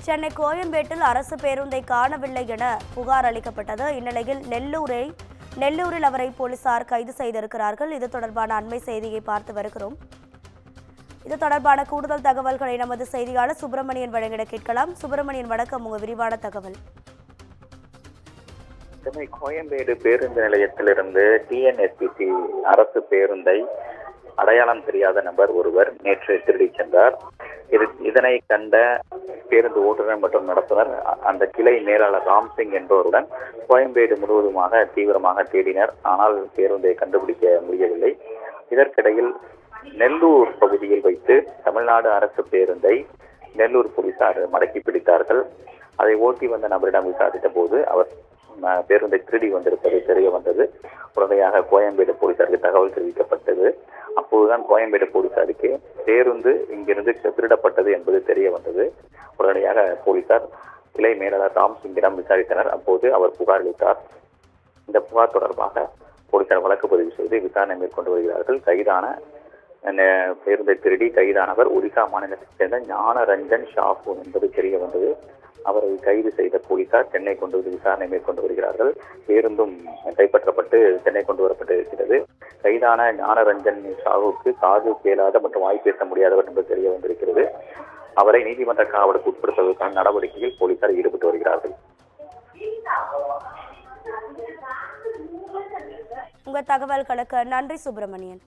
சென்னை கோயம்பேட்டில் அரசு பேருந்தை காணவில்லை என புகார் அளிக்கப்பட்டது. இந்நிலையில் நெல்லூரில் அவரை போலீசார் கைது செய்திருக்கிறார்கள். இது தொடர்பான அண்மை செய்தியை பார்த்து வருகிறோம். இது தொடர்பான கூடுதல் தகவல்களை நமது செய்தியாளர் சுப்பிரமணியன் வழங்கிட கேட்கலாம். சுப்பிரமணியன், வணக்கம். உங்க விரிவான தகவல். சென்னை கோயம்பேடு பேருந்து நிலையத்திலிருந்து டிஎன்எஸ்பிசி அரசு பேருந்தை அடையாளம் தெரியாத நபர் ஒருவர் நேற்று திருடி சென்றார். இதனை கண்ட பேருந்து ஓட்டுநர் மற்றும் நடத்துனர் அந்த கிளை மேலாளர் ராம்சிங் என்பவருடன் கோயம்பேடு முழுவதுமாக தீவிரமாக தேடினர். ஆனால் பேருந்தை கண்டுபிடிக்க முடியவில்லை. இதற்கிடையில் நெல்லூர் பகுதியில் வைத்து தமிழ்நாடு அரசு பேருந்தை நெல்லூர் போலீசார் மடக்கி பிடித்தார்கள். அதை ஓட்டி வந்த நபரிடம் விசாரித்த போது அவர் பேருந்தை திருடி வந்திருப்பது தெரிய வந்தது. உடனடியாக கோயம்பேடு போலீசாருக்கு தகவல் தெரிவிக்கப்பட்டது. அப்போதுதான் கோயம்பேடு போலீசாருக்கு பேருந்து இங்கிருந்து திருடப்பட்டது என்பது தெரிய வந்தது. உடனடியாக போலீசார் கிளை மேலாளர் ராம்சிங்கிடம் விசாரித்தனர். அப்போது அவர் புகார் அளித்தார். இந்த புகார் தொடர்பாக போலீசார் வழக்கு பதிவு செய்து விசாரணை மேற்கொண்டு வருகிறார்கள். கைதான பேருந்தை திருடி கைதானவர் ஒடிசா மாநிலத்தைச் சேர்ந்த ஞானரஞ்சன் ஷாஃபு என்பது தெரிய வந்தது. அவரை கைது செய்த போலீசார் சென்னை கொண்டு வந்து விசாரணை மேற்கொண்டு வருகிறார்கள். பேருந்தும் கைப்பற்றப்பட்டு சென்னை கொண்டு வரப்பட்டு இருக்கிறது. கைதான ஞானரஞ்சன் ஷாவுக்கு காது கேளாத மற்றும் வாய் பேச முடியாதவர் என்பது தெரிய வந்திருக்கிறது. அவரை நீதிமன்ற காவலுக்கு உட்படுத்துவதற்கான நடவடிக்கையில் போலீசார் ஈடுபட்டு வருகிறார்கள். உங்கள் தகவல்களுக்கு நன்றி சுப்பிரமணியன்.